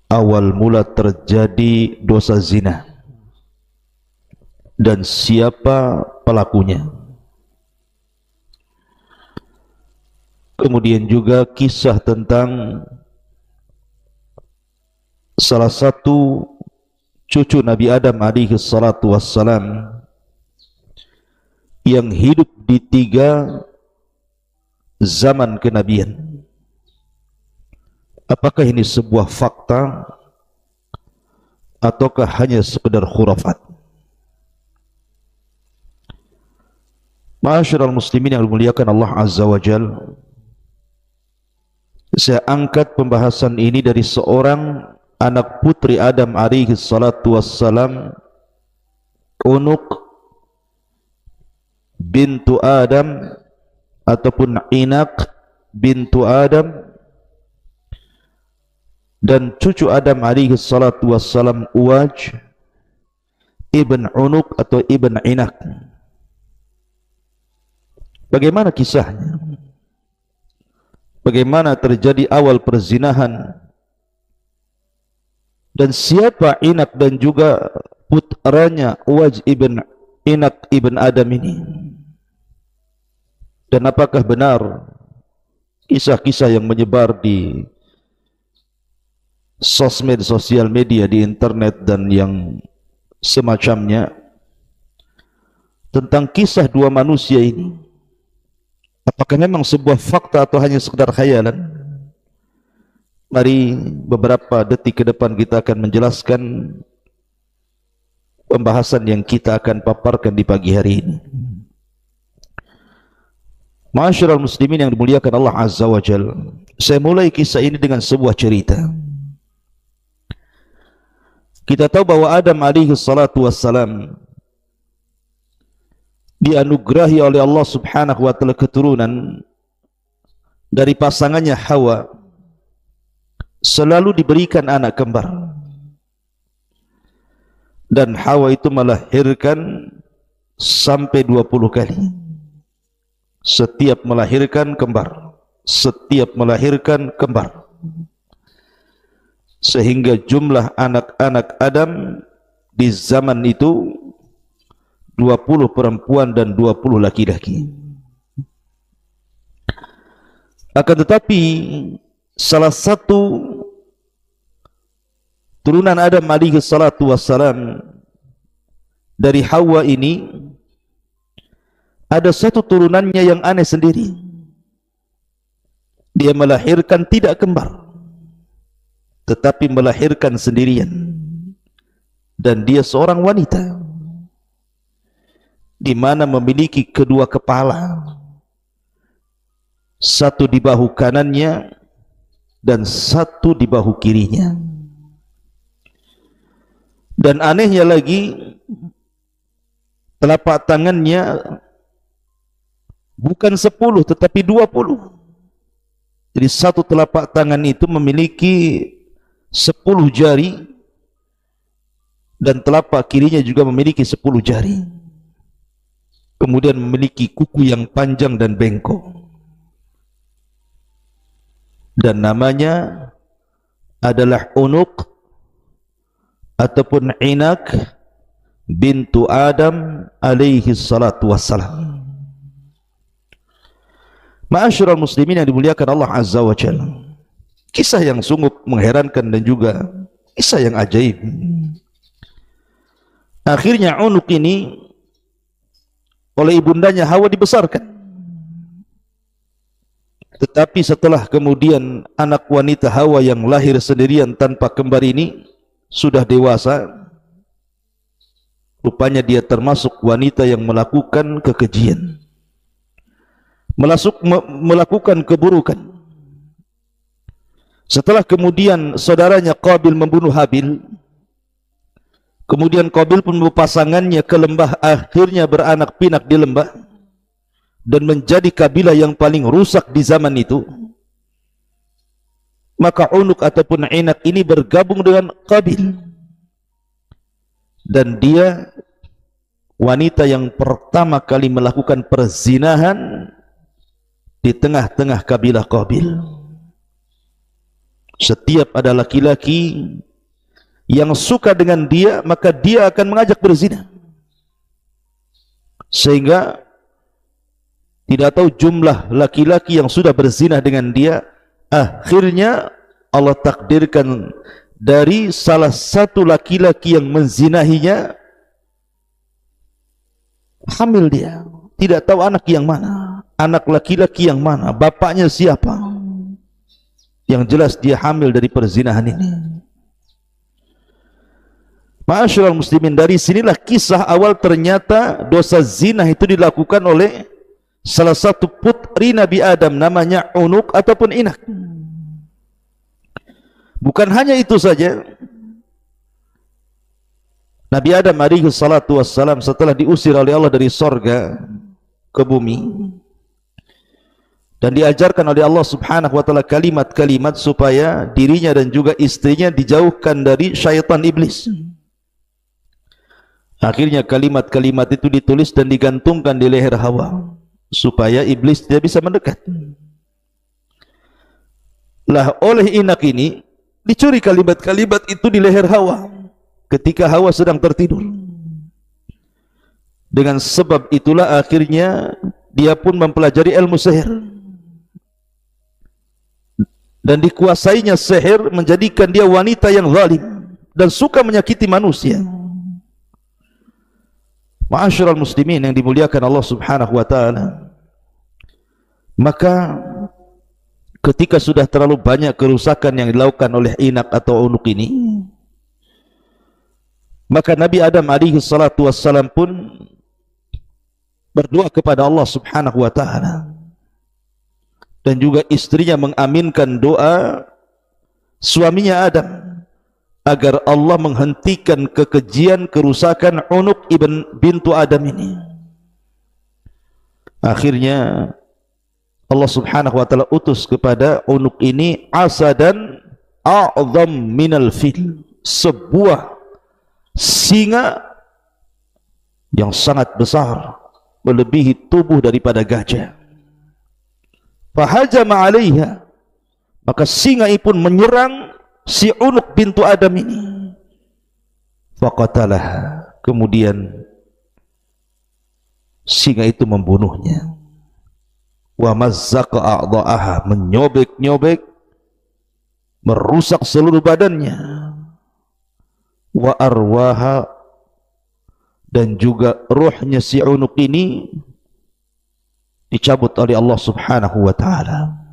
awal mula terjadi dosa zina dan siapa pelakunya. Kemudian juga kisah tentang salah satu cucu Nabi Adam alaihi salatu wassalam yang hidup di 3 zaman kenabian. Apakah ini sebuah fakta ataukah hanya sekedar khurafat? Ma'asyiral muslimin yang dimuliakan Allah Azza wa Jalla, saya angkat pembahasan ini dari seorang anak putri Adam alaihi salatu wassalam, Unuk bintu Adam ataupun Inak bintu Adam, dan cucu Adam alaihi salatu wassalam Uwaj ibn Unuk atau ibn Inak. Bagaimana kisahnya? Bagaimana terjadi awal perzinahan? Dan siapa Inak dan juga putranya Uwaj ibn Inak ibn Adam ini? Dan apakah benar kisah-kisah yang menyebar di sosmed, sosial media, di internet dan yang semacamnya tentang kisah 2 manusia ini? Apakah memang sebuah fakta atau hanya sekedar khayalan? Mari beberapa detik ke depan kita akan menjelaskan pembahasan yang kita akan paparkan di pagi hari ini. Ma'asyiral muslimin yang dimuliakan Allah Azza wa Jalla, saya mulai kisah ini dengan sebuah cerita. Kita tahu bahwa Adam alaihi salatu wassalam dianugerahi oleh Allah subhanahu wa ta'ala keturunan dari pasangannya Hawa, selalu diberikan anak kembar, dan Hawa itu melahirkan sampai 20 kali. Setiap melahirkan kembar, setiap melahirkan kembar, sehingga jumlah anak-anak Adam di zaman itu 20 perempuan dan 20 laki-laki. Akan tetapi salah satu turunan Adam alaihi salatu wassalam dari Hawa ini, ada satu turunannya yang aneh sendiri. Dia melahirkan tidak kembar, tetapi melahirkan sendirian, dan dia seorang wanita di mana memiliki kedua kepala, satu di bahu kanannya dan satu di bahu kirinya. Dan anehnya lagi, telapak tangannya bukan 10 tetapi 20. Jadi satu telapak tangan itu memiliki 10 jari, dan telapak kirinya juga memiliki 10 jari. Kemudian memiliki kuku yang panjang dan bengkok, dan namanya adalah Unuk ataupun Inak bintu Adam alaihi salatu wassalam. Ma'asyiral muslimin yang dimuliakan Allah Azza wa Jalla, kisah yang sungguh mengherankan dan juga kisah yang ajaib. Akhirnya Unuk ini oleh ibundanya Hawa dibesarkan. Tetapi setelah kemudian anak wanita Hawa yang lahir sendirian tanpa kembar ini sudah dewasa, rupanya dia termasuk wanita yang melakukan kekejian, melakukan keburukan. Setelah kemudian saudaranya Qabil membunuh Habil, kemudian Qabil pun pasangannya ke lembah, akhirnya beranak pinak di lembah dan menjadi kabilah yang paling rusak di zaman itu. Maka Unuk ataupun Inak ini bergabung dengan Qabil, dan dia wanita yang pertama kali melakukan perzinahan di tengah-tengah kabilah Qabil. Setiap ada laki-laki yang suka dengan dia, maka dia akan mengajak berzina. Sehingga tidak tahu jumlah laki-laki yang sudah berzina dengan dia. Akhirnya Allah takdirkan dari salah satu laki-laki yang menzinahinya, hamil dia. Tidak tahu anak yang mana, anak laki-laki yang mana, bapaknya siapa. Yang jelas dia hamil dari perzinahan ini. Ma'asyiral muslimin, dari sinilah kisah awal ternyata dosa zina itu dilakukan oleh salah satu putri Nabi Adam, namanya Unuk ataupun Inak. Bukan hanya itu saja, Nabi Adam alaihi salatu wassalam setelah diusir oleh Allah dari sorga ke bumi dan diajarkan oleh Allah subhanahu wa ta'ala kalimat-kalimat supaya dirinya dan juga istrinya dijauhkan dari syaitan iblis. Akhirnya kalimat-kalimat itu ditulis dan digantungkan di leher Hawa supaya iblis tidak bisa mendekat. Lah oleh Inak ini dicuri kalimat-kalimat itu di leher Hawa ketika Hawa sedang tertidur. Dengan sebab itulah akhirnya dia pun mempelajari ilmu sihir. Dan dikuasainya sihir menjadikan dia wanita yang zalim dan suka menyakiti manusia. Ma'asyiral muslimin yang dimuliakan Allah subhanahu wa ta'ala, maka ketika sudah terlalu banyak kerusakan yang dilakukan oleh Inak atau Unuk ini, maka Nabi Adam alaihi salatu wassalam pun berdoa kepada Allah subhanahu wa ta'ala, dan juga istrinya mengaminkan doa suaminya Adam agar Allah menghentikan kekejian kerusakan Unuk bintu Adam ini. Akhirnya Allah subhanahu wa ta'ala utus kepada Unuk ini asadan a'zam minal fil, sebuah singa yang sangat besar, melebihi tubuh daripada gajah. Fahajama 'alaiha, maka singa itu pun menyerang si Unuk bintu Adam ini. Faqatalah, kemudian singa itu membunuhnya. Wa mazzaqa a'dha'aha, menyobek-nyobek, merusak seluruh badannya. Wa arwaha, dan juga ruhnya si Unuk ini dicabut oleh Allah subhanahu wa ta'ala.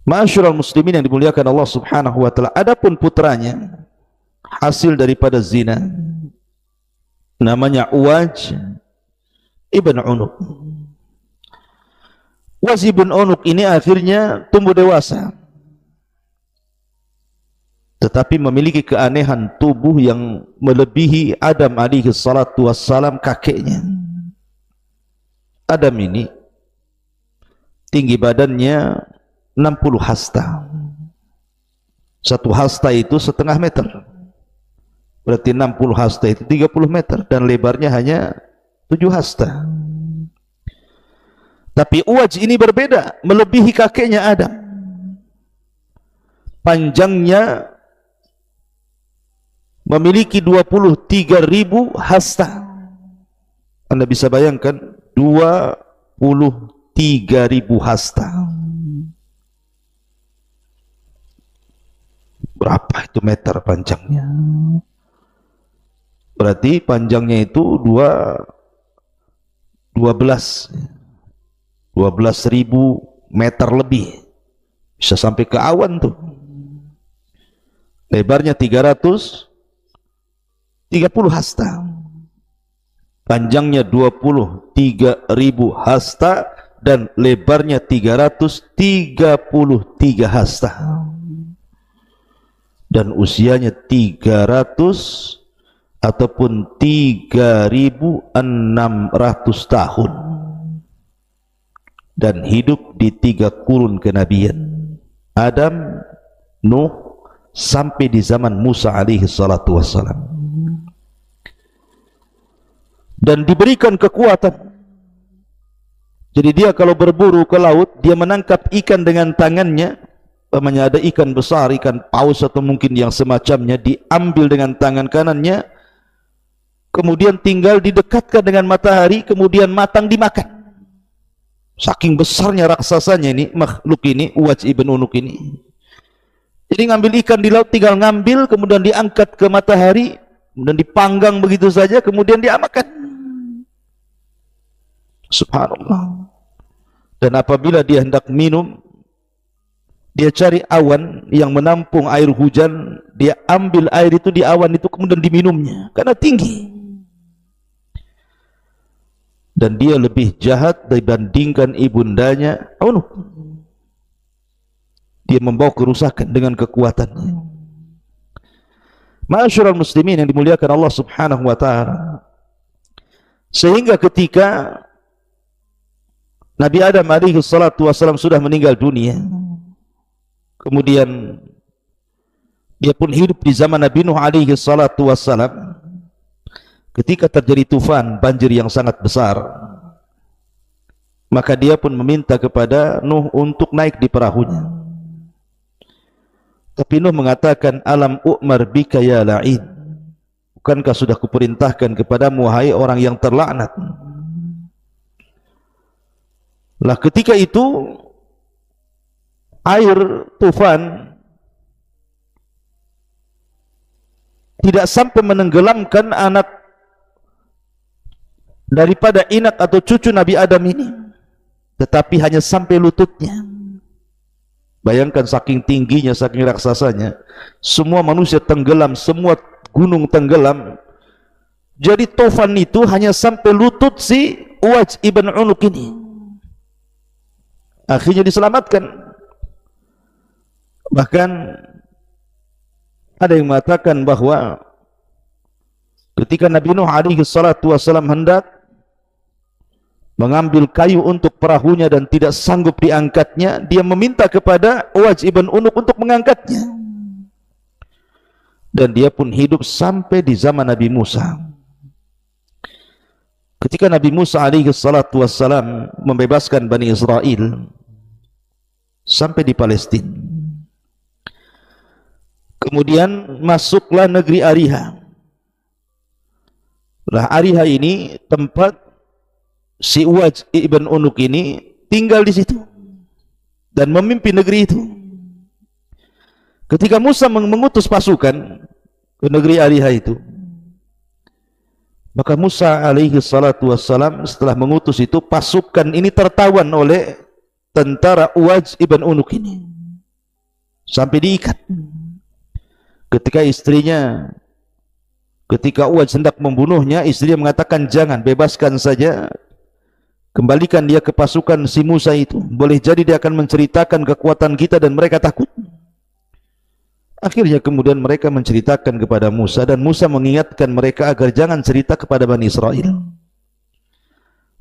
Ma'asyiral muslimin yang dimuliakan Allah subhanahu wa ta'ala, adapun putranya hasil daripada zina namanya Uwaj ibn Unuk. Uwaj ibn Unuk ini akhirnya tumbuh dewasa, tetapi memiliki keanehan tubuh yang melebihi Adam alaihi salatu wassalam, kakeknya. Adam ini tinggi badannya 60 hasta. Satu hasta itu setengah meter, berarti 60 hasta itu 30 meter, dan lebarnya hanya 7 hasta. Tapi Uwaj ini berbeda, melebihi kakeknya Adam. Panjangnya memiliki 23.000 hasta. Anda bisa bayangkan 23.000 hasta. Berapa itu meter panjangnya? Berarti panjangnya itu 12.000 meter lebih. Bisa sampai ke awan tuh. Lebarnya 330 hasta. Panjangnya 23.000 hasta dan lebarnya 333 hasta. Dan usianya 300 ataupun 3.600 tahun, dan hidup di 3 kurun kenabian, Adam, Nuh, sampai di zaman Musa alaihi salatu wassalam. Dan diberikan kekuatan. Jadi dia kalau berburu ke laut, dia menangkap ikan dengan tangannya, ada ikan besar, ikan paus atau mungkin yang semacamnya, diambil dengan tangan kanannya, kemudian tinggal didekatkan dengan matahari, kemudian matang dimakan. Saking besarnya raksasanya ini, makhluk ini, Uwaj ibn Unuk ini. Jadi ngambil ikan di laut, tinggal ngambil, kemudian diangkat ke matahari, kemudian dipanggang begitu saja, kemudian dimakan. Subhanallah. Dan apabila dia hendak minum, dia cari awan yang menampung air hujan, dia ambil air itu di awan itu, kemudian diminumnya, karena tinggi. Dan dia lebih jahat dibandingkan ibundanya Unuk. Dia membawa kerusakan dengan kekuatannya. Ma'asyiral muslimin yang dimuliakan Allah Subhanahu wa taala. Sehingga ketika Nabi Adam alaihi salatu wasallam sudah meninggal dunia, kemudian dia pun hidup di zaman Nabi Nuh alaihi salatu wasallam. Ketika terjadi tufan, banjir yang sangat besar, maka dia pun meminta kepada Nuh untuk naik di perahunya. Tapi Nuh mengatakan, alam u'mar bika ya la'in, bukankah sudah kuperintahkan kepadamu wahai orang yang terlaknat. Lah ketika itu air tufan tidak sampai menenggelamkan anak daripada inak atau cucu Nabi Adam ini, tetapi hanya sampai lututnya. Bayangkan saking tingginya, saking raksasanya, semua manusia tenggelam, semua gunung tenggelam. Jadi tufan itu hanya sampai lutut si Uwaj ibn Unuk ini. Akhirnya diselamatkan. Bahkan ada yang mengatakan bahwa ketika Nabi Nuh alaihi salatu wasallam hendak mengambil kayu untuk perahunya dan tidak sanggup diangkatnya, dia meminta kepada Uwaj ibn Unuk untuk mengangkatnya. Dan dia pun hidup sampai di zaman Nabi Musa. Ketika Nabi Musa alaihi salatu wassalam membebaskan Bani Israel sampai di Palestina, kemudian masuklah negeri Ariha. Lah Ariha ini tempat si Uwaj ibn Unuk ini tinggal di situ dan memimpin negeri itu. Ketika Musa mengutus pasukan ke negeri Ariha itu, maka Musa alaihi salatu wassalam setelah mengutus itu, pasukan ini tertawan oleh tentara Uwaj ibn Unuk ini sampai diikat. Ketika Uwaj hendak membunuhnya, istrinya mengatakan, jangan, bebaskan saja, kembalikan dia ke pasukan si Musa itu, boleh jadi dia akan menceritakan kekuatan kita dan mereka takut. Akhirnya kemudian mereka menceritakan kepada Musa, dan Musa mengingatkan mereka agar jangan cerita kepada Bani Israel.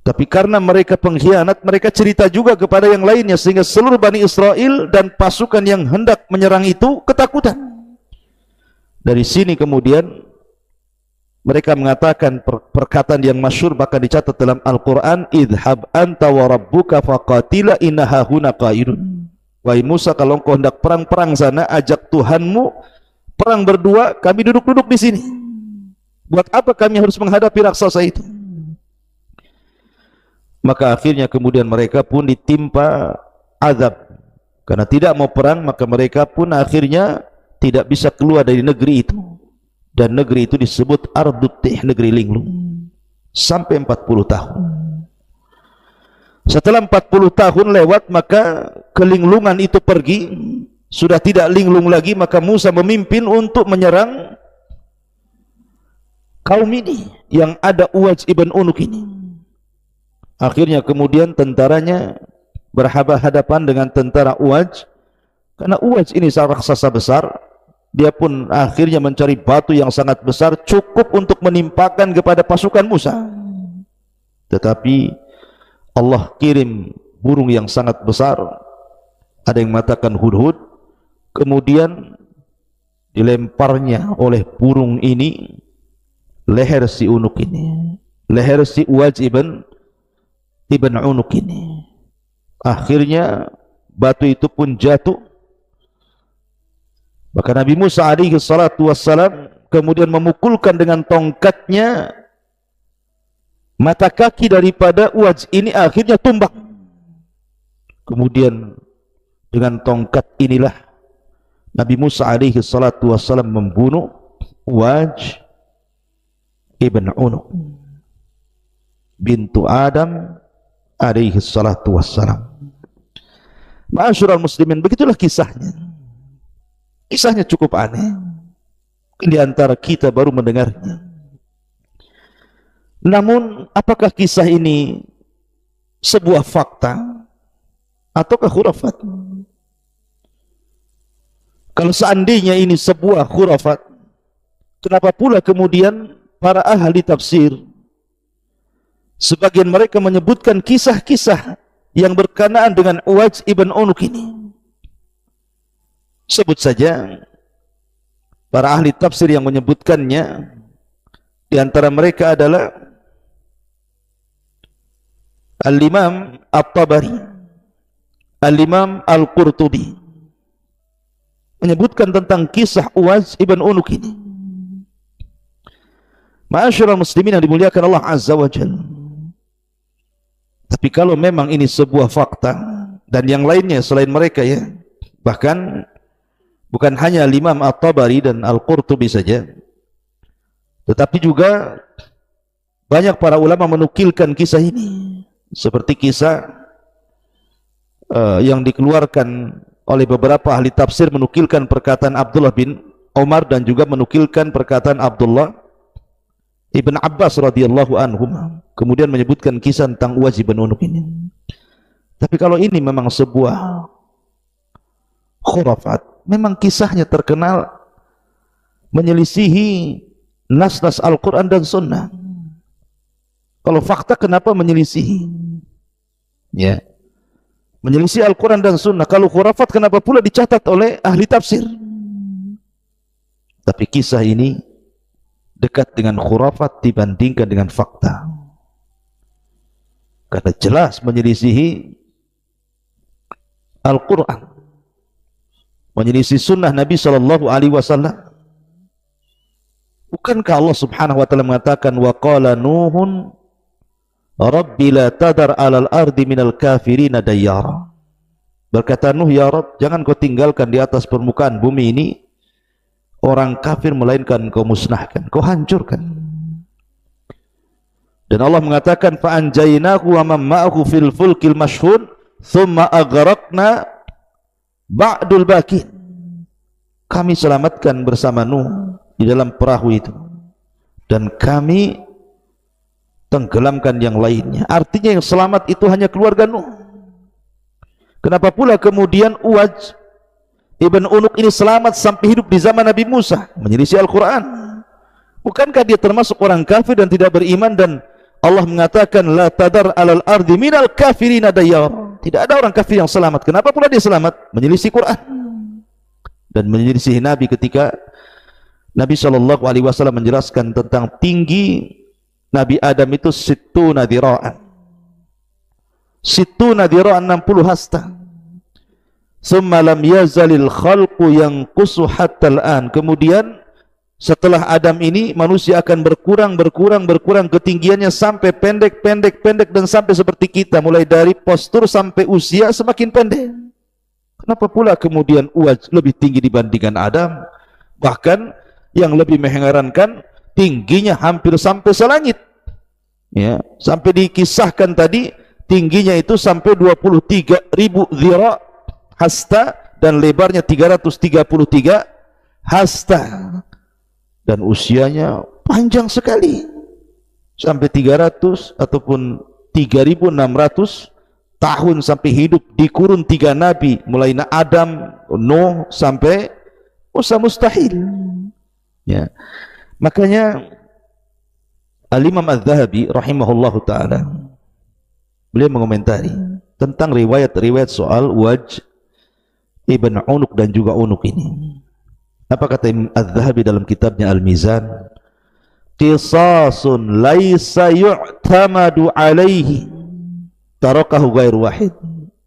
Tapi karena mereka pengkhianat, mereka cerita juga kepada yang lainnya, sehingga seluruh Bani Israel dan pasukan yang hendak menyerang itu ketakutan. Dari sini kemudian mereka mengatakan perkataan yang masyhur, bahkan dicatat dalam Al-Quran, idhab anta wa rabbuka faqatila inna hahuna qaidun. Wahai Musa, kalau engkau hendak perang sana, ajak Tuhanmu perang berdua, kami duduk-duduk di sini. Buat apa kami harus menghadapi raksasa itu? Maka akhirnya kemudian mereka pun ditimpa azab. Karena tidak mau perang, maka mereka pun akhirnya tidak bisa keluar dari negeri itu. Dan negeri itu disebut Ardutih, negeri linglung, sampai 40 tahun. Setelah 40 tahun lewat, maka kelinglungan itu pergi, sudah tidak linglung lagi. Maka Musa memimpin untuk menyerang kaum ini yang ada Uwaj ibn Unuk ini. Akhirnya kemudian tentaranya berhadapan dengan tentara Uwaj, karena Uwaj ini seorang raksasa besar. Dia pun akhirnya mencari batu yang sangat besar, cukup untuk menimpakan kepada pasukan Musa. Tetapi Allah kirim burung yang sangat besar, ada yang mengatakan hudhud, kemudian dilemparnya oleh burung ini leher si Unuk ini, leher si Uwaj ibn Unuk ini. Akhirnya batu itu pun jatuh Maka Nabi Musa alaihi salatu wassalam kemudian memukulkan dengan tongkatnya mata kaki daripada Uwaj ini, akhirnya tumbang. Kemudian dengan tongkat inilah Nabi Musa alaihi salatu wassalam membunuh Uwaj ibn Unuq bintu Adam alaihi salatu wassalam. Ma'asyiral muslimin, begitulah kisahnya. Kisahnya cukup aneh. Di antara kita baru mendengarnya. Namun apakah kisah ini sebuah fakta ataukah khurafat? Kalau seandainya ini sebuah khurafat, kenapa pula kemudian para ahli tafsir sebagian mereka menyebutkan kisah-kisah yang berkenaan dengan Uwaj ibn Unuq ini? Sebut saja para ahli tafsir yang menyebutkannya. Di antara mereka adalah Al-Imam At-Tabari, Al-Imam Al-Qurtubi, menyebutkan tentang kisah Uwaj ibn Unuq ini. Ma'asyiral muslimin yang dimuliakan Allah Azza wa Jalla. Tapi kalau memang ini sebuah fakta, dan yang lainnya selain mereka ya, bahkan bukan hanya Imam At-Tabari dan Al-Qurtubi saja, tetapi juga banyak para ulama menukilkan kisah ini, seperti kisah yang dikeluarkan oleh beberapa ahli tafsir, menukilkan perkataan Abdullah bin Umar dan juga menukilkan perkataan Abdullah Ibn Abbas radhiyallahu anhum, kemudian menyebutkan kisah tentang Uwaj ibn Unuq ini. Tapi kalau ini memang sebuah khurafat, memang kisahnya terkenal menyelisihi nas-nas Al-Quran dan Sunnah. Kalau fakta, kenapa menyelisihi? Ya, menyelisih Al-Quran dan Sunnah. Kalau khurafat, kenapa pula dicatat oleh ahli tafsir? Tapi kisah ini dekat dengan khurafat dibandingkan dengan fakta, karena jelas menyelisihi Al-Quran, menyelisih sunnah Nabi SAW. Bukankah Allah subhanahu wa ta'ala mengatakan, wa qala Nuhun Rabbi la tadar alal ardi minal kafirina dayyara. Berkata Nuh, ya Rabb, jangan kau tinggalkan di atas permukaan bumi ini orang kafir, melainkan kau musnahkan, kau hancurkan. Dan Allah mengatakan, fa anjaynahu wa man ma'ahu fil fulkil mashhun thumma aghraqna ba'dul bakin. Kami selamatkan bersama Nuh di dalam perahu itu, dan kami tenggelamkan yang lainnya. Artinya yang selamat itu hanya keluarga Nuh. Kenapa pula kemudian Uwaj ibn Unuq ini selamat sampai hidup di zaman Nabi Musa, menyelisih Al-Quran? Bukankah dia termasuk orang kafir dan tidak beriman, dan Allah mengatakan la tadar alal ardi minal kafirina dayyar. Tidak ada orang kafir yang selamat. Kenapa pula dia selamat? Menyelisih Quran dan menyelisih Nabi, ketika Nabi SAW menjelaskan tentang tinggi Nabi Adam itu sittuna dira'an, 60 hasta. Summa lam yazalil khalqu yanqusu hatta al-an. Kemudian setelah Adam ini manusia akan berkurang ketinggiannya sampai pendek dan sampai seperti kita, mulai dari postur sampai usia semakin pendek. Kenapa pula kemudian Uwaj lebih tinggi dibandingkan Adam? Bahkan yang lebih mengherankan, tingginya hampir sampai selangit. Ya, sampai dikisahkan tadi tingginya itu sampai 23.000 dhira' hasta, dan lebarnya 333 hasta, dan usianya panjang sekali sampai 300 ataupun 3.600 tahun, sampai hidup di kurun 3 nabi, mulai Adam, Nuh sampai Musa, mustahil. Ya, makanya Al-Imam Adz-Dzahabi rahimahullahu ta'ala, beliau mengomentari tentang riwayat-riwayat soal Uwaj ibn Unuq dan juga Unuq ini. Apa kata Imam Adz-Dzahabi dalam kitabnya Al-Mizan? Qisasun laisa yu'tamadu alaihi tarakahu ghairu wahid.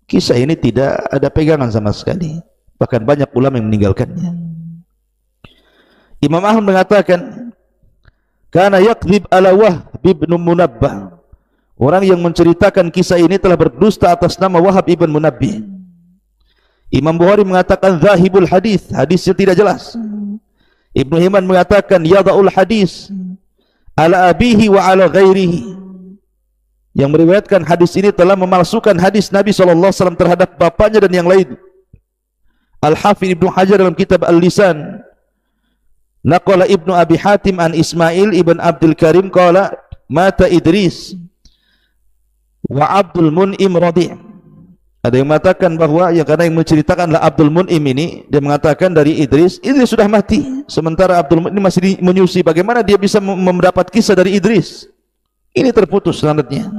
Kisah ini tidak ada pegangan sama sekali, bahkan banyak ulama yang meninggalkannya. Imam Ahmad mengatakan, kana yakdzib ala Wahb bin Munabbah. Orang yang menceritakan kisah ini telah berdusta atas nama Wahab ibn Munabbih. Imam Bukhari mengatakan zahibul hadis, hadisnya tidak jelas. Ibnu Hibban mengatakan yada'ul hadis ala abihi wa ala ghairihi. Yang meriwayatkan hadis ini telah memalsukan hadis Nabi SAW terhadap bapaknya dan yang lain. Al-Hafidh Ibnu Hajar dalam kitab Al-Lisan, naqala Ibnu Abi Hatim an Ismail ibn Abdul Karim qala mata Idris wa Abdul Mun'im Radi'. Ada yang mengatakan bahwa karena yang menceritakanlah Abdul Mun'im ini, dia mengatakan dari Idris sudah mati, sementara Abdul Mun'im masih menyusui. Bagaimana dia bisa mendapat kisah dari Idris? Ini terputus sanadnya.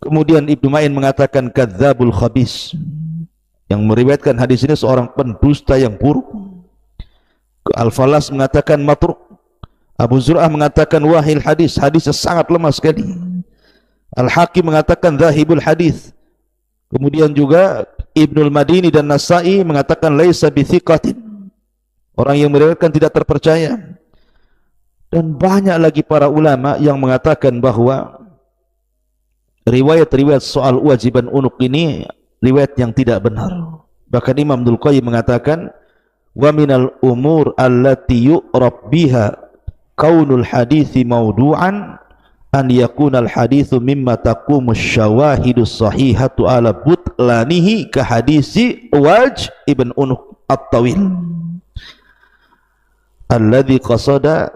Kemudian Ibnu Ma'in mengatakan kadzabul khabis. Yang meriwayatkan hadis ini seorang pendusta yang buruk. Al-Falas mengatakan matruk. Abu Zur'ah mengatakan wahil hadis, hadisnya sangat lemah sekali. Al-Hakim mengatakan zahibul hadis. Kemudian juga Ibnul Madini dan Nasai mengatakan laisa bithiqatin. Orang yang meriwayatkan tidak terpercaya. Dan banyak lagi para ulama yang mengatakan bahwa riwayat-riwayat soal wajiban unuk ini riwayat yang tidak benar. Bahkan Imam Ibnul Qayyim mengatakan wa minal umur allati yu'rab biha kaunul hadithi maudu'an an yakunal hadithu mimma taqumus syawahidus sahihatu ala butlanihi ka hadisi Waj ibn Unuk at-Tawil alladhi qasada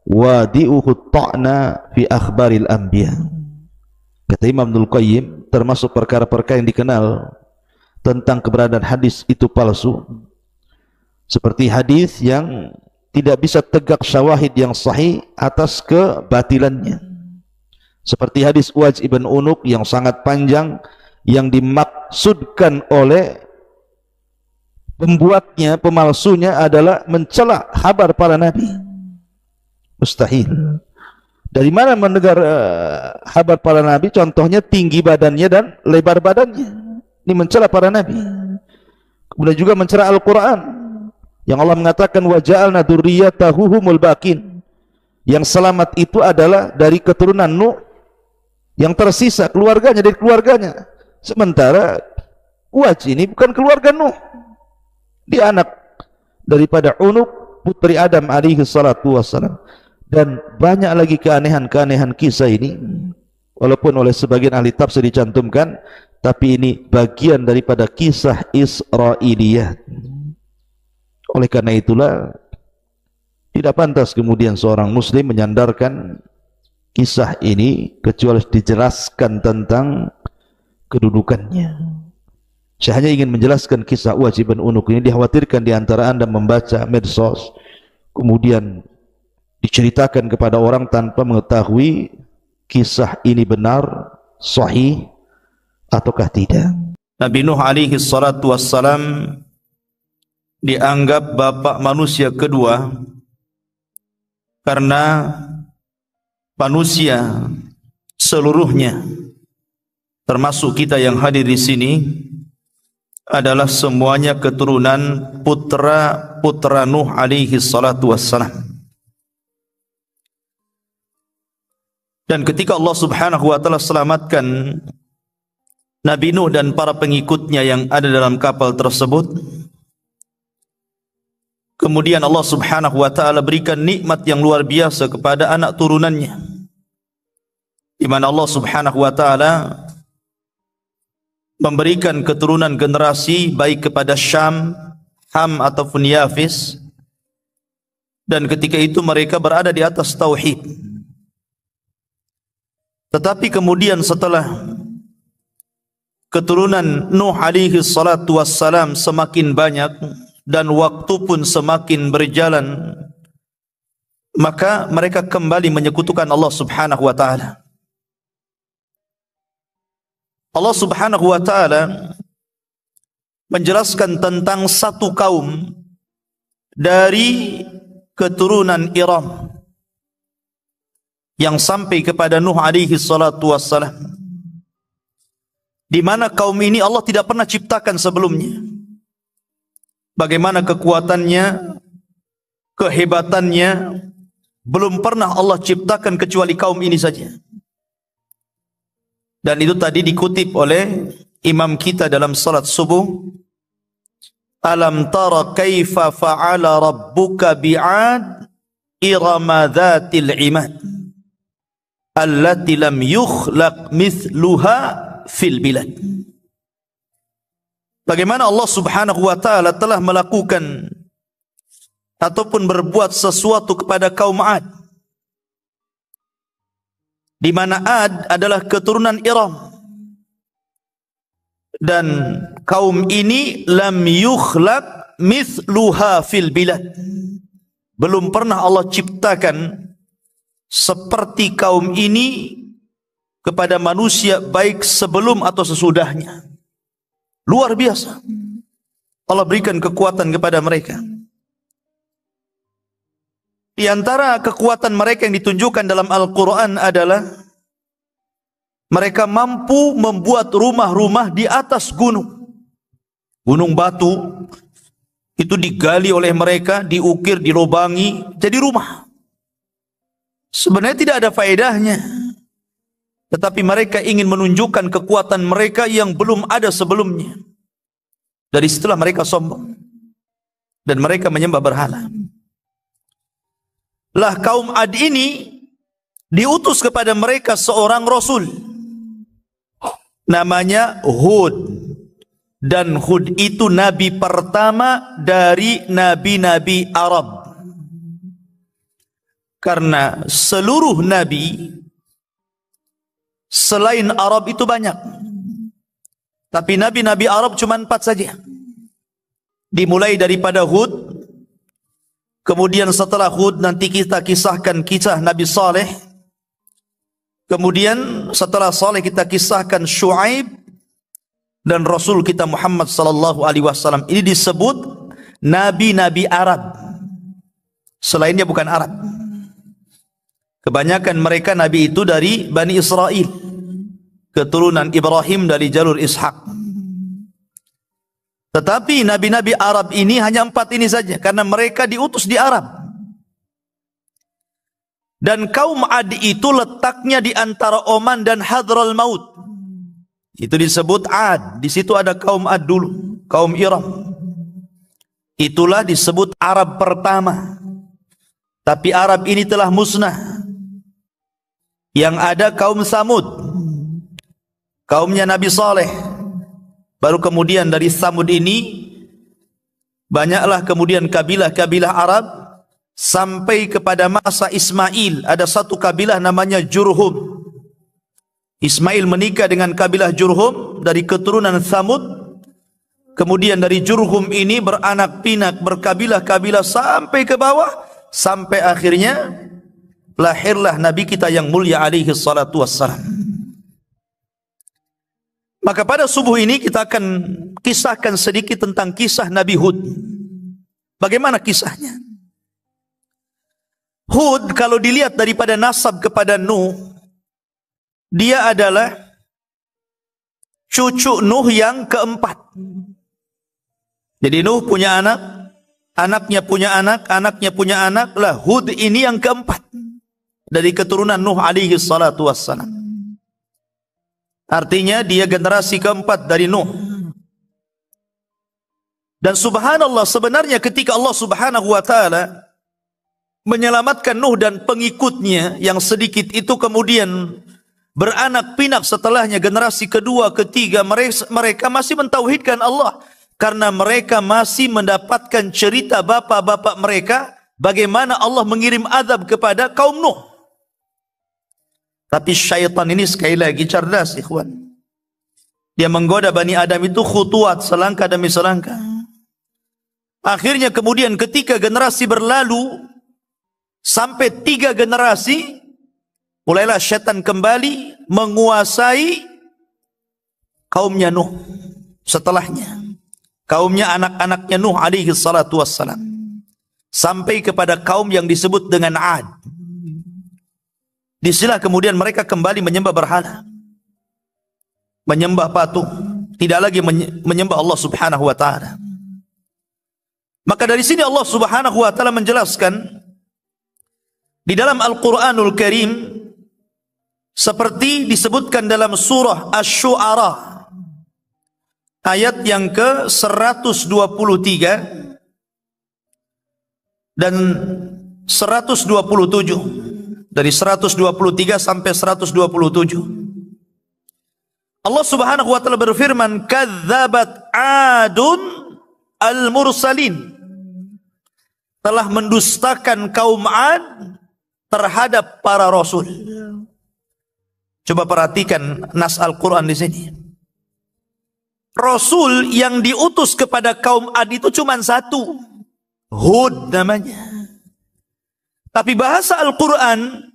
wadi'uhu ta'na fi akhbaril anbiya. Kata Imam Ibnul Qayyim, termasuk perkara-perkara yang dikenal tentang keberadaan hadis itu palsu, seperti hadis yang tidak bisa tegak syawahid yang sahih atas kebatilannya, seperti hadis Waj ibn Unuk yang sangat panjang, yang dimaksudkan oleh pembuatnya, pemalsunya adalah mencela kabar para nabi. Mustahil. Dari mana mendengar kabar para nabi? Contohnya tinggi badannya dan lebar badannya. Ini mencela para nabi. Kemudian juga mencela Al-Quran, yang Allah mengatakan wa ja'alna dzurriyyatahu humul baqin. Yang selamat itu adalah dari keturunan Nuh, yang tersisa keluarganya dari keluarganya. Sementara Waj ini bukan keluarga Nuh, dia anak daripada Unuk, putri Adam alaihi salatu wassalam. Dan banyak lagi keanehan-keanehan kisah ini, walaupun oleh sebagian ahli tafsir dicantumkan, tapi ini bagian daripada kisah Israiliyah. Oleh karena itulah tidak pantas kemudian seorang muslim menyandarkan kisah ini kecuali dijelaskan tentang kedudukannya. Saya hanya ingin menjelaskan kisah Waj ibn Unuk ini. Dikhawatirkan di antara Anda membaca medsos, kemudian diceritakan kepada orang tanpa mengetahui kisah ini benar, sahih ataukah tidak. Nabi Nuh alaihi salatu wassalam dianggap bapak manusia kedua karena manusia seluruhnya, termasuk kita yang hadir di sini, adalah semuanya keturunan putra Nuh alaihi salatu wassalam. Dan ketika Allah Subhanahu wa taala selamatkan Nabi Nuh dan para pengikutnya yang ada dalam kapal tersebut, kemudian Allah Subhanahu wa taala berikan nikmat yang luar biasa kepada anak turunannya, di mana Allah Subhanahu wa taala memberikan keturunan generasi baik kepada Syam, Ham ataupun Yafis, dan ketika itu mereka berada di atas tauhid. Tetapi kemudian setelah keturunan Nuh alaihi salatu wassalam semakin banyak dan waktu pun semakin berjalan, maka mereka kembali menyekutukan Allah Subhanahu wa taala. Allah Subhanahu wa taala menjelaskan tentang satu kaum dari keturunan Iram yang sampai kepada Nuh alaihi salatu wassalam, di mana kaum ini Allah tidak pernah ciptakan sebelumnya. Bagaimana kekuatannya, kehebatannya belum pernah Allah ciptakan kecuali kaum ini saja. Dan itu tadi dikutip oleh imam kita dalam salat subuh. Alam tara kaifa fa'ala rabbuka bi'ad irama dhatil imad allati lam yukhlaq mithluha fil bilad. Bagaimana Allah Subhanahu wa taala telah melakukan ataupun berbuat sesuatu kepada kaum Ad, di mana Ad adalah keturunan Iram, dan kaum ini lam yukhlaq mithluha fil bilad, belum pernah Allah ciptakan seperti kaum ini kepada manusia baik sebelum atau sesudahnya. Luar biasa Allah berikan kekuatan kepada mereka. Di antara kekuatan mereka yang ditunjukkan dalam Al-Quran adalah mereka mampu membuat rumah-rumah di atas gunung. Gunung batu itu digali oleh mereka, diukir, dilobangi, jadi rumah. Sebenarnya tidak ada faedahnya, tetapi mereka ingin menunjukkan kekuatan mereka yang belum ada sebelumnya. Dari setelah mereka sombong dan mereka menyembah berhala. Lah kaum Ad ini diutus kepada mereka seorang rasul namanya Hud, dan Hud itu nabi pertama dari nabi-nabi Arab, karena seluruh nabi selain Arab itu banyak, tapi nabi-nabi Arab cuma 4 saja. Dimulai daripada Hud, kemudian setelah Hud nanti kita kisahkan kisah Nabi Saleh, kemudian setelah Saleh kita kisahkan Syuaib, dan Rasul kita Muhammad sallallahu alaihi wasallam. Ini disebut nabi-nabi Arab. Selainnya bukan Arab. Kebanyakan mereka nabi itu dari Bani Israel, keturunan Ibrahim dari jalur Ishak. Tetapi nabi-nabi Arab ini hanya 4 ini saja, karena mereka diutus di Arab. Dan kaum Ad itu letaknya di antara Oman dan Hadral Maut. Itu disebut Ad. Di situ ada kaum Ad dulu, kaum Iram. Itulah disebut Arab pertama. Tapi Arab ini telah musnah. Yang ada kaum Samud, kaumnya Nabi Saleh. Baru kemudian dari Samud ini banyaklah kemudian kabilah-kabilah Arab sampai kepada masa Ismail. Ada satu kabilah namanya Jurhum. Ismail menikah dengan kabilah Jurhum dari keturunan Samud. Kemudian dari Jurhum ini beranak pinak, berkabilah-kabilah sampai ke bawah, sampai akhirnya lahirlah Nabi kita yang mulia alaihi salatu wassalam. Maka pada subuh ini kita akan kisahkan sedikit tentang kisah Nabi Hud. Bagaimana kisahnya? Hud kalau dilihat daripada nasab kepada Nuh, dia adalah cucu Nuh yang keempat. Jadi Nuh punya anak, anaknya punya anak, anaknya punya anak, lah Hud ini yang keempat dari keturunan Nuh alaihi salatu wassalam. Artinya dia generasi keempat dari Nuh. Dan subhanallah, sebenarnya ketika Allah Subhanahu wa taala menyelamatkan Nuh dan pengikutnya yang sedikit itu kemudian beranak pinak setelahnya, generasi kedua, ketiga, mereka masih mentauhidkan Allah, karena mereka masih mendapatkan cerita bapak-bapak mereka bagaimana Allah mengirim azab kepada kaum Nuh. Tapi syaitan ini sekali lagi cerdas, ikhwan. Dia menggoda Bani Adam itu khutuat, selangkah demi selangkah. Akhirnya kemudian ketika generasi berlalu sampai 3 generasi, mulailah syaitan kembali menguasai kaumnya Nuh. Setelahnya kaumnya anak-anaknya Nuh alaihi salatu wassalam, sampai kepada kaum yang disebut dengan Ad. Disinilah kemudian mereka kembali menyembah berhala, menyembah patung, tidak lagi menyembah Allah Subhanahu wa taala. Maka dari sini Allah Subhanahu wa taala menjelaskan di dalam Al-Qur'anul Karim seperti disebutkan dalam surah Asy-Syu'ara ayat yang ke-123 dan 127. Dari 123 sampai 127. Allah Subhanahu wa taala berfirman, "Kadzabat 'Adun al-mursalin." Telah mendustakan kaum 'Ad terhadap para rasul. Coba perhatikan nas Al-Qur'an di sini. Rasul yang diutus kepada kaum 'Ad itu cuma satu, Hud namanya. Tapi bahasa Al-Qur'an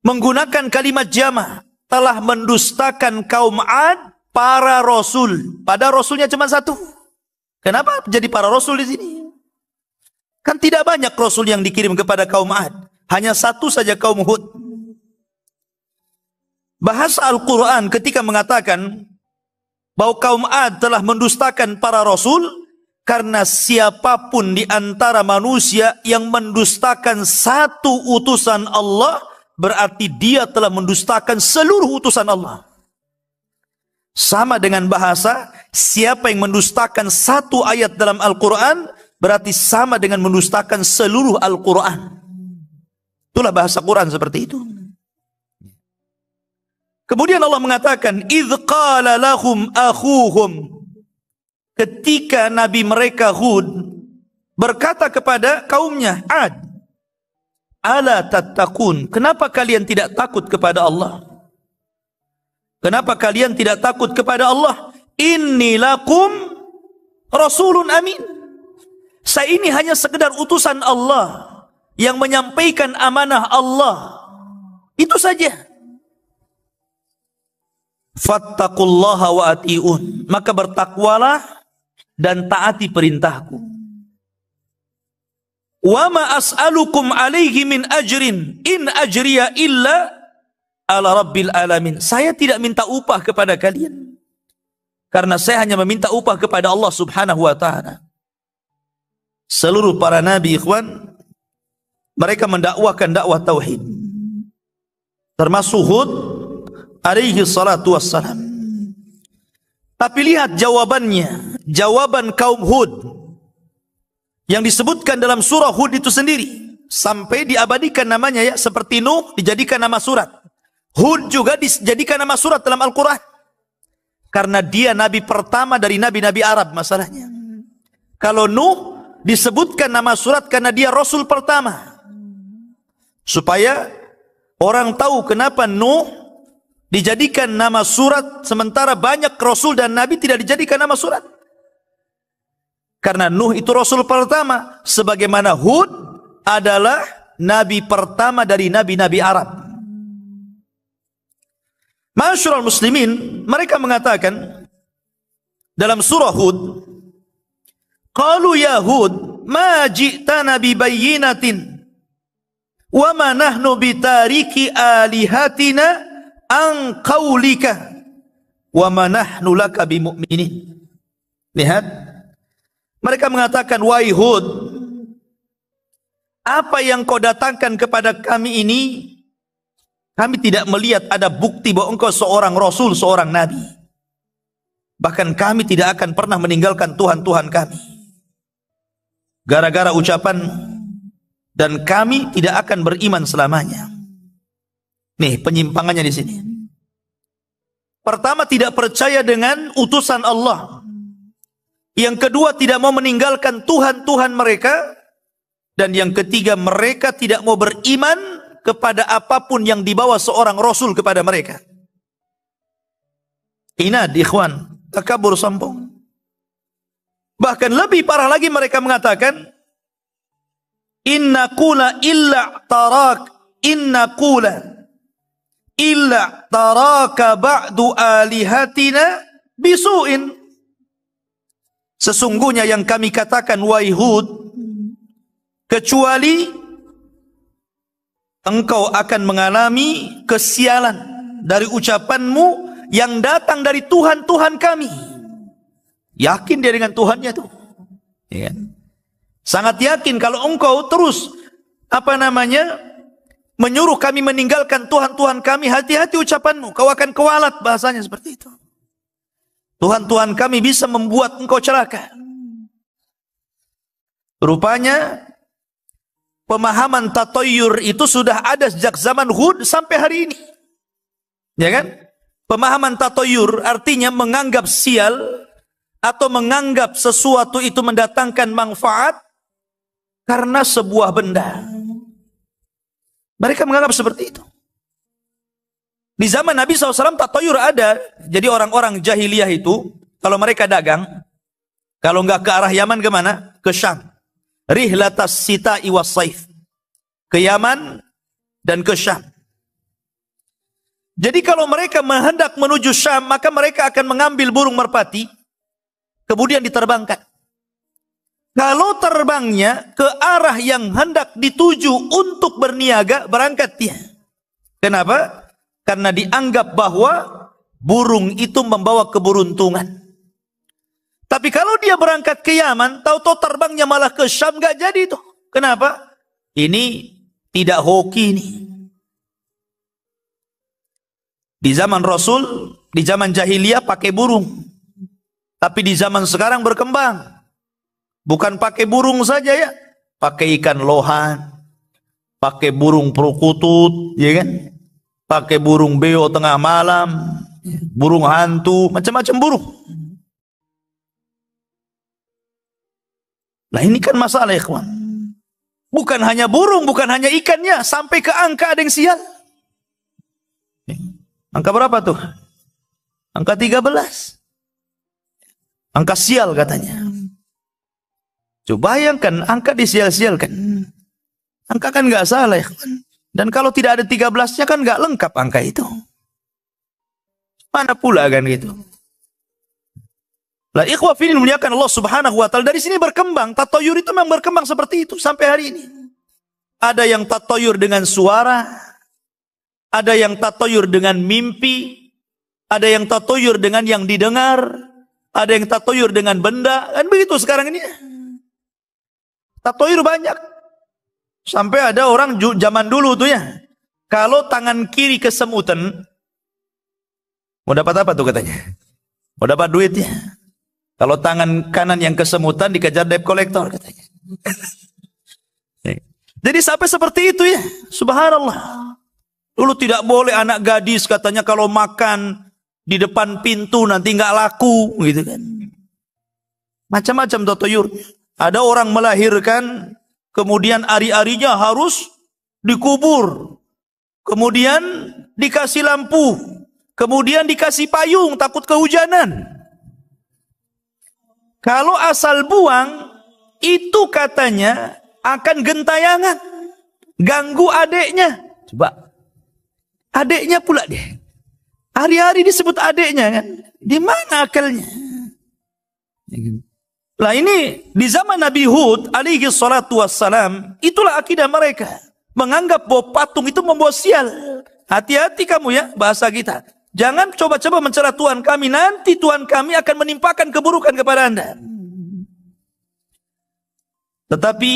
menggunakan kalimat jama', telah mendustakan kaum 'Ad para rasul. Pada rasulnya cuma satu. Kenapa jadi para rasul di sini? Kan tidak banyak rasul yang dikirim kepada kaum 'Ad. Hanya satu saja kaum Hud. Bahasa Al-Quran ketika mengatakan bahwa kaum 'Ad telah mendustakan para rasul, karena siapapun di antara manusia yang mendustakan satu utusan Allah, berarti dia telah mendustakan seluruh utusan Allah. Sama dengan bahasa, siapa yang mendustakan satu ayat dalam Al-Quran, berarti sama dengan mendustakan seluruh Al-Quran. Itulah bahasa Quran seperti itu. Kemudian Allah mengatakan, "Idz qala lahum akhuhum." Ketika Nabi mereka Hud berkata kepada kaumnya 'Ad, "Ala tattaqun?" Kenapa kalian tidak takut kepada Allah? Kenapa kalian tidak takut kepada Allah? "Inni lakum rasulun amin." Saya ini hanya sekedar utusan Allah yang menyampaikan amanah Allah. Itu saja. Fattaqullaha wa ati'un. Maka bertakwalah dan taati perintahku. Wa ma as'alukum alaihi min ajrin in ajriya illa ala rabbil alamin. Saya tidak minta upah kepada kalian, karena saya hanya meminta upah kepada Allah Subhanahu wa taala. Seluruh para nabi, ikhwan, mereka mendakwakan dakwah tauhid, termasuk Hud alaihi salatu wassalam. Tapi lihat jawabannya, jawaban kaum Hud yang disebutkan dalam surah Hud itu sendiri, sampai diabadikan namanya, ya, seperti Nuh dijadikan nama surat, Hud juga dijadikan nama surat dalam Al-Quran, karena dia nabi pertama dari nabi-nabi Arab. Masalahnya, kalau Nuh disebutkan nama surat karena dia rasul pertama, supaya orang tahu kenapa Nuh dijadikan nama surat sementara banyak rasul dan nabi tidak dijadikan nama surat. Karena Nuh itu rasul pertama, sebagaimana Hud adalah nabi pertama dari nabi-nabi Arab. Ma'asyiral muslimin, mereka mengatakan dalam surah Hud, qalu ya Hud ma ji'tana bi bayyinatin wa ma nahnu bitariki alihatina an qaulika wa ma nahnu laka bimu'minin. Lihat, mereka mengatakan, wahai Hud, apa yang kau datangkan kepada kami ini, kami tidak melihat ada bukti bahwa engkau seorang rasul, seorang nabi. Bahkan kami tidak akan pernah meninggalkan Tuhan-Tuhan kami gara-gara ucapan, dan kami tidak akan beriman selamanya. Nih penyimpangannya di sini. Pertama, tidak percaya dengan utusan Allah. Yang kedua, tidak mau meninggalkan Tuhan-Tuhan mereka. Dan yang ketiga, mereka tidak mau beriman kepada apapun yang dibawa seorang rasul kepada mereka. Inad, ikhwan, takabur, sombong. Bahkan lebih parah lagi, mereka mengatakan, inna qula illa taraka ba'du alihatina bisu'in. Sesungguhnya yang kami katakan, wahai Hud, kecuali engkau akan mengalami kesialan dari ucapanmu yang datang dari Tuhan-Tuhan kami. Yakin dia dengan Tuhannya tuh. Ya kan? Sangat yakin kalau engkau terus menyuruh kami meninggalkan Tuhan-Tuhan kami, hati-hati ucapanmu, kau akan kewalat, bahasanya seperti itu. Tuhan-Tuhan kami bisa membuat engkau celaka. Rupanya pemahaman tatoyur itu sudah ada sejak zaman Hud sampai hari ini. Ya kan? Pemahaman tatoyur artinya menganggap sial atau menganggap sesuatu itu mendatangkan manfaat karena sebuah benda. Mereka menganggap seperti itu. Di zaman Nabi SAW tatoyur ada. Jadi orang-orang jahiliyah itu, kalau mereka dagang, kalau nggak ke arah Yaman kemana? Ke Syam. Rihlatas sita'i was saif. Ke Yaman dan ke Syam. Jadi kalau mereka hendak menuju Syam, maka mereka akan mengambil burung merpati, kemudian diterbangkan. Kalau terbangnya ke arah yang hendak dituju untuk berniaga, berangkat dia. Kenapa? Karena dianggap bahwa burung itu membawa keberuntungan. Tapi kalau dia berangkat ke Yaman, tahu-tahu terbangnya malah ke Syam, nggak jadi itu. Kenapa? Ini tidak hoki nih. Di zaman Rasul, di zaman jahiliyah pakai burung. Tapi di zaman sekarang berkembang. Bukan pakai burung saja ya, pakai ikan lohan, pakai burung perkutut, ya kan? Pakai burung beo tengah malam, burung hantu, macam-macam burung. Nah ini kan masalah ya kawan. Bukan hanya burung, bukan hanya ikannya, sampai ke angka ada yang sial. Angka berapa tuh? Angka 13. Angka sial katanya. Coba bayangkan angka disial-sialkan. Angka kan nggak salah ya kawan. Dan kalau tidak ada 13-nya kan nggak lengkap angka itu. Mana pula kan gitu. Lah ikhwah fillah muliakan Allah Subhanahu wa taala, dari sini berkembang tatoyur itu memang berkembang seperti itu sampai hari ini. Ada yang tatoyur dengan suara, ada yang tatoyur dengan mimpi, ada yang tatoyur dengan yang didengar, ada yang tatoyur dengan benda, kan begitu sekarang ini. Tatoyur banyak. Sampai ada orang zaman dulu tuh ya, kalau tangan kiri kesemutan, mau dapat apa tuh katanya? Mau dapat duit ya. Kalau tangan kanan yang kesemutan dikejar debt collector katanya. Jadi sampai seperti itu ya. Subhanallah. Dulu tidak boleh anak gadis katanya kalau makan di depan pintu nanti nggak laku gitu kan. Macam-macam tatoyur. Ada orang melahirkan kemudian ari-arinya harus dikubur. Kemudian dikasih lampu. Kemudian dikasih payung takut kehujanan. Kalau asal buang itu katanya akan gentayangan. Ganggu adeknya. Coba. Adeknya pula deh. Hari-hari disebut adeknya kan. Di mana akalnya? Lah ini di zaman Nabi Hud alaihi salatu wassalam, itulah akidah mereka. Menganggap bahwa patung itu membawa sial. Hati-hati kamu ya, bahasa kita. Jangan coba-coba mencela Tuhan kami, nanti Tuhan kami akan menimpakan keburukan kepada Anda. Tetapi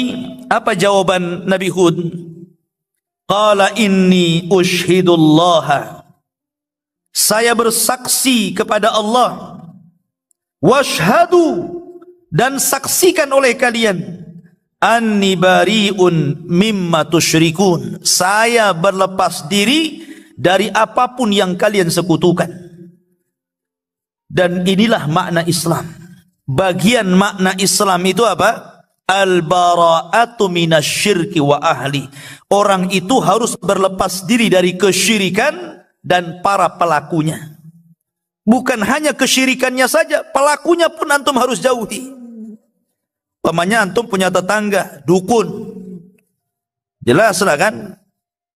apa jawaban Nabi Hud? Qala inni ushhidullaha. Saya bersaksi kepada Allah. Washhadu, dan saksikan oleh kalian, anni bari'un mimma tusyrikun. Saya berlepas diri dari apapun yang kalian sekutukan. Dan inilah makna Islam. Bagian makna Islam itu apa? Al-bara'atu minasyirki wa ahli. Orang itu harus berlepas diri dari kesyirikan dan para pelakunya. Bukan hanya kesyirikannya saja, pelakunya pun antum harus jauhi. Pamannya antum punya tetangga dukun, jelas lah kan.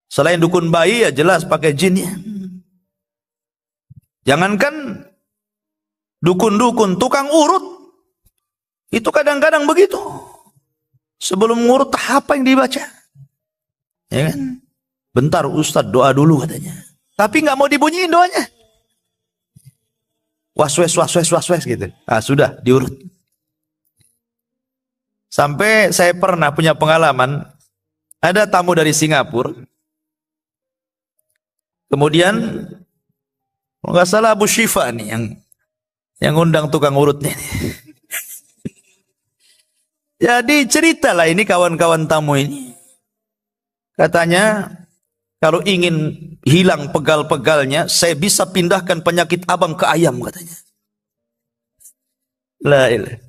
Selain dukun bayi ya jelas pakai jin ya. Jangankan dukun-dukun, tukang urut itu kadang-kadang begitu. Sebelum ngurut apa yang dibaca, ya kan? Bentar Ustadz doa dulu katanya, tapi nggak mau dibunyiin doanya. Waswes gitu. Ah sudah diurut. Sampai saya pernah punya pengalaman, ada tamu dari Singapura, kemudian kalau nggak salah Abu Syifa nih yang undang tukang urutnya. Jadi ceritalah ini kawan-kawan tamu ini, katanya kalau ingin hilang pegal-pegalnya, saya bisa pindahkan penyakit abang ke ayam katanya. La ilah.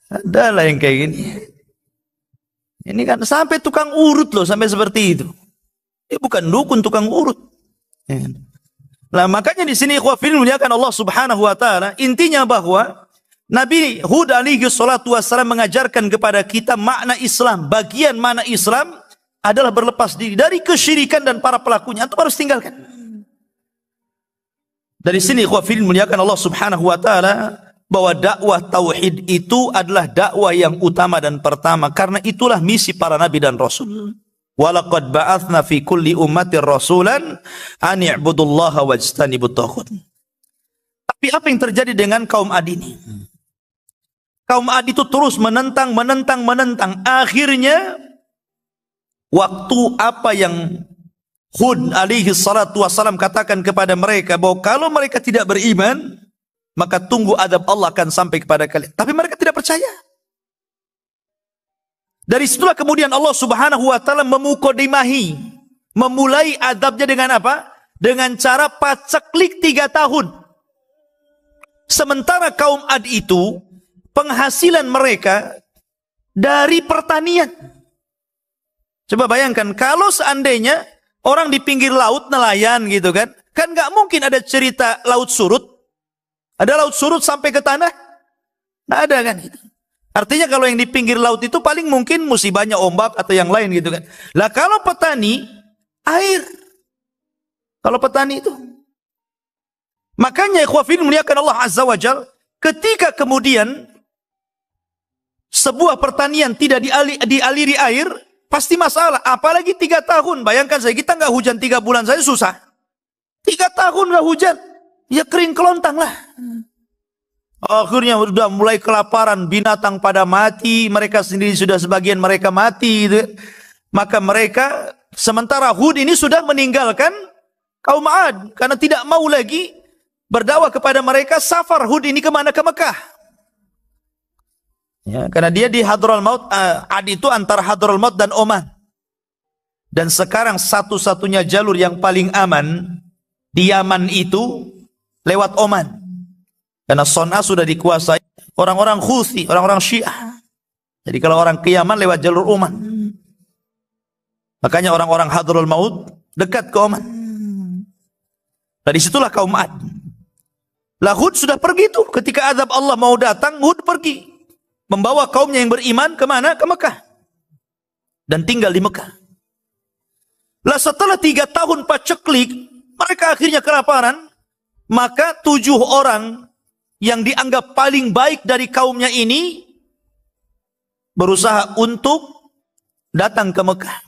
Adalah yang kayak gini. Ini kan sampai tukang urut loh, sampai seperti itu. Ini bukan dukun, tukang urut. Nah, makanya di sini ikhwafil muliakan Allah Subhanahu wa taala, intinya bahwa Nabi Hud alaihi salatu wassalam mengajarkan kepada kita makna Islam. Bagian mana Islam adalah berlepas diri dari kesyirikan dan para pelakunya. Itu harus tinggalkan. Dari sini ikhwafil muliakan Allah Subhanahu wa taala, bahwa dakwah tauhid itu adalah dakwah yang utama dan pertama, karena itulah misi para nabi dan rasul. Walaqad ba'atsna fi kulli ummatin rasulan an i'budullaha wajtanibut taghut. Tapi apa yang terjadi dengan kaum Ad ini? Kaum Ad itu terus menentang. Akhirnya waktu apa yang Hud alaihi salatu wassalam katakan kepada mereka, bahwa kalau mereka tidak beriman, maka tunggu adab Allah akan sampai kepada kalian. Tapi mereka tidak percaya. Dari situlah kemudian Allah Subhanahu wa taala memukodimahi, memulai adabnya dengan apa? Dengan cara paceklik 3 tahun. Sementara kaum Ad itu penghasilan mereka dari pertanian. Coba bayangkan kalau seandainya orang di pinggir laut nelayan gitu kan nggak mungkin ada cerita laut surut. Ada laut surut sampai ke tanah? Nggak ada kan? Artinya kalau yang di pinggir laut itu paling mungkin musibahnya ombak atau yang lain gitu kan. Lah kalau petani, air. Kalau petani itu. Makanya ikhwafin muliakan Allah Azza wa Jal, ketika kemudian sebuah pertanian tidak dialiri air, pasti masalah. Apalagi 3 tahun. Bayangkan saya, kita nggak hujan 3 bulan saja susah. 3 tahun nggak hujan. Ya kering kelontang lah. Akhirnya sudah mulai kelaparan, binatang pada mati, mereka sendiri sudah sebagian mereka mati gitu. Maka mereka, sementara Hud ini sudah meninggalkan kaum Ad, karena tidak mau lagi berdakwah kepada mereka. Safar Hud ini kemana? Ke Mekah. Ya, karena dia di Hadral Maut. Ad itu antara Hadral Maut dan Oman. Dan sekarang satu-satunya jalur yang paling aman di Yaman itu lewat Oman. Karena Son'a sudah dikuasai orang-orang Houthi, orang-orang Syiah. Jadi kalau orang ke Yaman lewat jalur Oman. Makanya orang-orang Hadrul Maut dekat ke Oman. Dari situlah kaum Ad. Lah Hud sudah pergi tuh. Ketika azab Allah mau datang, Hud pergi. Membawa kaumnya yang beriman kemana? Ke Mekah. Dan tinggal di Mekah. Lah setelah 3 tahun paceklik, mereka akhirnya kelaparan. Maka 7 orang yang dianggap paling baik dari kaumnya ini berusaha untuk datang ke Mekah.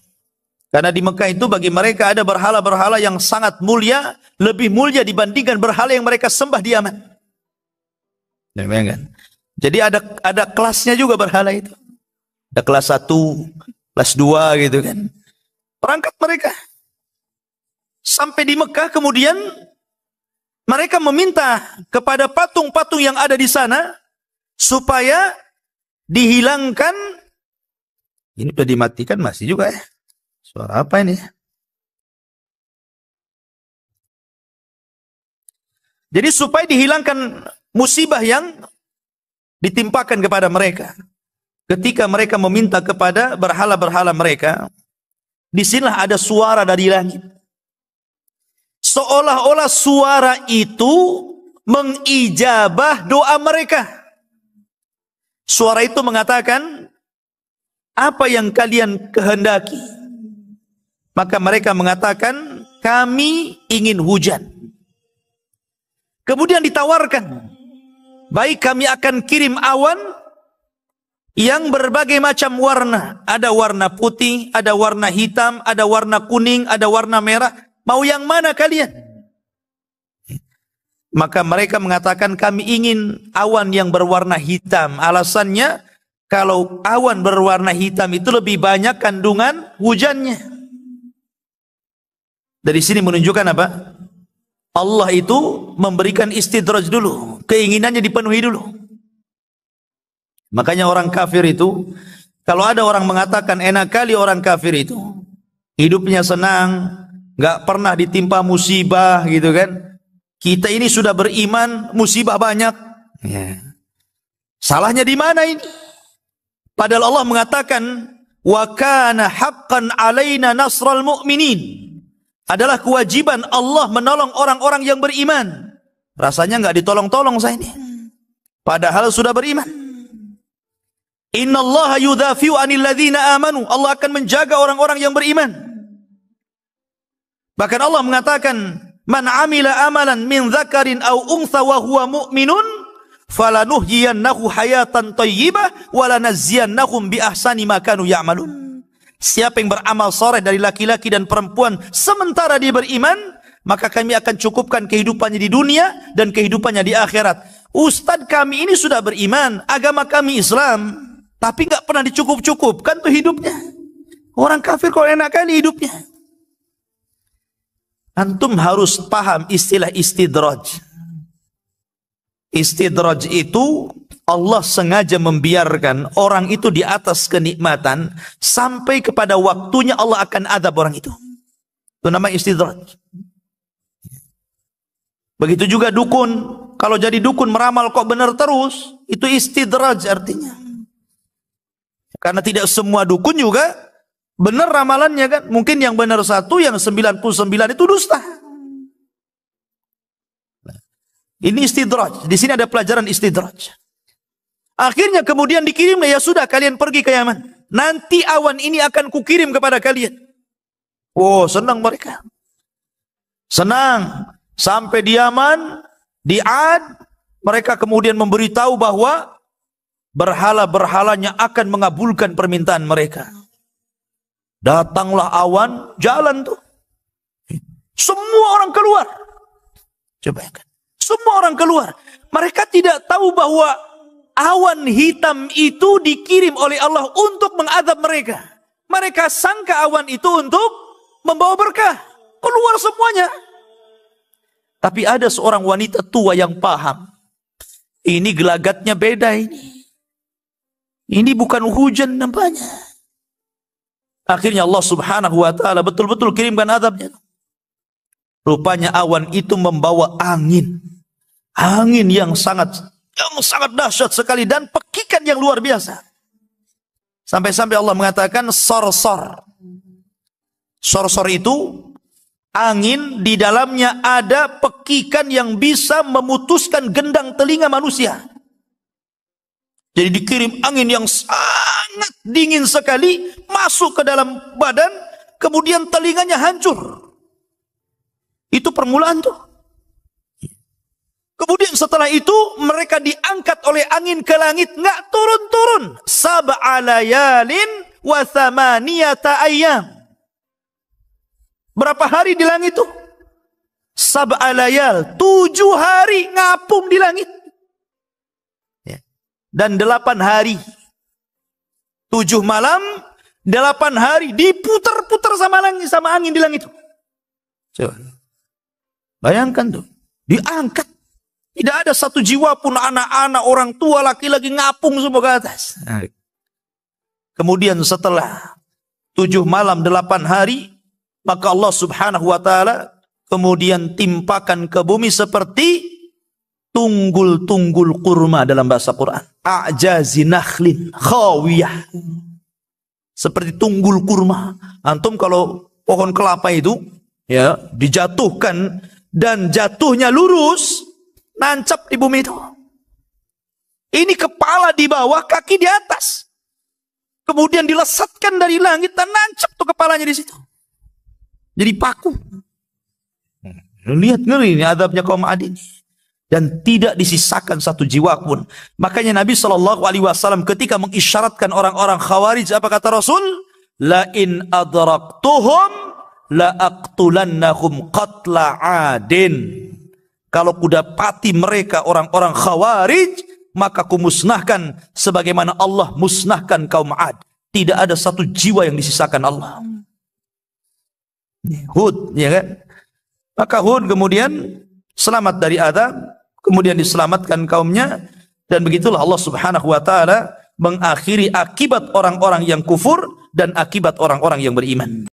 Karena di Mekah itu bagi mereka ada berhala-berhala yang sangat mulia, lebih mulia dibandingkan berhala yang mereka sembah di Yaman. Jadi ada kelasnya juga berhala itu. Ada kelas 1, kelas 2 gitu kan. Perangkat mereka. Sampai di Mekah kemudian mereka meminta kepada patung-patung yang ada di sana supaya dihilangkan. Ini sudah dimatikan masih juga ya. Suara apa ini? Jadi supaya dihilangkan musibah yang ditimpakan kepada mereka. Ketika mereka meminta kepada berhala-berhala mereka, disinilah ada suara dari langit. Seolah-olah suara itu mengijabah doa mereka. Suara itu mengatakan, apa yang kalian kehendaki? Maka mereka mengatakan, kami ingin hujan. Kemudian ditawarkan, baik kami akan kirim awan yang berbagai macam warna. Ada warna putih, ada warna hitam, ada warna kuning, ada warna merah. Mau yang mana kalian? Maka mereka mengatakan, kami ingin awan yang berwarna hitam. Alasannya, kalau awan berwarna hitam itu lebih banyak kandungan hujannya. Dari sini menunjukkan apa? Allah itu memberikan istidraj dulu, keinginannya dipenuhi dulu. Makanya orang kafir itu, kalau ada orang mengatakan enak kali orang kafir itu, hidupnya senang, nggak pernah ditimpa musibah gitu kan. Kita ini sudah beriman, musibah banyak. Ya. Salahnya di mana ini? Padahal Allah mengatakan, wa kana haqqan alaina nasral mu'minin. Adalah kewajiban Allah menolong orang-orang yang beriman. Rasanya nggak ditolong-tolong saya ini. Padahal sudah beriman. Innallaha yudhafi'u 'anil ladzina amanu. Allah akan menjaga orang-orang yang beriman. Bahkan Allah mengatakan, man 'amila amalan min dzakarin aw untha wa huwa mu'minun falanuhyiyannahu hayatan thayyibah wa lanajziyannahum bi ahsani ma kanu ya'malun. Siapa yang beramal saleh dari laki-laki dan perempuan sementara dia beriman, maka kami akan cukupkan kehidupannya di dunia dan kehidupannya di akhirat. Ustadz kami ini sudah beriman, agama kami Islam, tapi nggak pernah dicukup-cukupkan tuh hidupnya. Orang kafir kok enak kali hidupnya. Antum harus paham istilah istidraj. Istidraj itu Allah sengaja membiarkan orang itu di atas kenikmatan sampai kepada waktunya Allah akan adab orang itu. Itu nama istidraj. Begitu juga dukun. Kalau jadi dukun meramal kok benar terus, itu istidraj artinya. Karena tidak semua dukun juga benar ramalannya kan. Mungkin yang benar satu, yang 99 itu dusta. Ini istidraj. Di sini ada pelajaran istidraj. Akhirnya kemudian dikirim, ya sudah kalian pergi ke Yaman. Nanti awan ini akan kukirim kepada kalian. Oh, senang mereka. Senang. Sampai di Yaman, di Ad, mereka kemudian memberitahu bahwa berhala-berhalanya akan mengabulkan permintaan mereka. Datanglah awan, jalan tuh. Semua orang keluar. Coba ya kan. Semua orang keluar. Mereka tidak tahu bahwa awan hitam itu dikirim oleh Allah untuk mengadab mereka. Mereka sangka awan itu untuk membawa berkah. Keluar semuanya. Tapi ada seorang wanita tua yang paham. Ini gelagatnya beda ini. Ini bukan hujan nampaknya. Akhirnya Allah subhanahu wa ta'ala betul-betul kirimkan adabnya. Rupanya awan itu membawa angin. Angin yang sangat dahsyat sekali dan pekikan yang luar biasa. Sampai-sampai Allah mengatakan sorsor. Sorsor itu angin di dalamnya ada pekikan yang bisa memutuskan gendang telinga manusia. Jadi dikirim angin yang sangat dingin sekali masuk ke dalam badan, kemudian telinganya hancur. Itu permulaan tuh. Kemudian setelah itu mereka diangkat oleh angin ke langit, nggak turun-turun. Sab'a layalin wa thamaniyata ayyam. Berapa hari di langit itu? Sab'a layal, 7 hari ngapung di langit. Dan 8 hari. 7 malam, 8 hari diputar-putar sama angin di langit. Coba. Bayangkan tuh, diangkat. Tidak ada satu jiwa pun, anak-anak, orang tua, laki-laki ngapung semua ke atas. Kemudian setelah 7 malam 8 hari, maka Allah subhanahu wa ta'ala kemudian timpakan ke bumi seperti tunggul-tunggul kurma dalam bahasa Quran. A'jazi nakhlin khawiyah. Seperti tunggul kurma. Antum kalau pohon kelapa itu ya dijatuhkan dan jatuhnya lurus, nancap di bumi itu. Ini kepala di bawah, kaki di atas. Kemudian dilesatkan dari langit dan nancap tuh kepalanya di situ. Jadi paku. Lihat ngeri ini adabnya kaum Ad ini. Dan tidak disisakan satu jiwa pun. Makanya Nabi SAW ketika mengisyaratkan orang-orang Khawarij, apa kata Rasul? La in adraktuhum la aqtulannahum qatla adin. Kalau kudapati mereka orang-orang Khawarij, maka kumusnahkan sebagaimana Allah musnahkan kaum Ad. Tidak ada satu jiwa yang disisakan Allah. Hud, ya kan? Maka Hud kemudian selamat dari azab, kemudian diselamatkan kaumnya, dan begitulah Allah Subhanahu wa taala mengakhiri akibat orang-orang yang kufur dan akibat orang-orang yang beriman.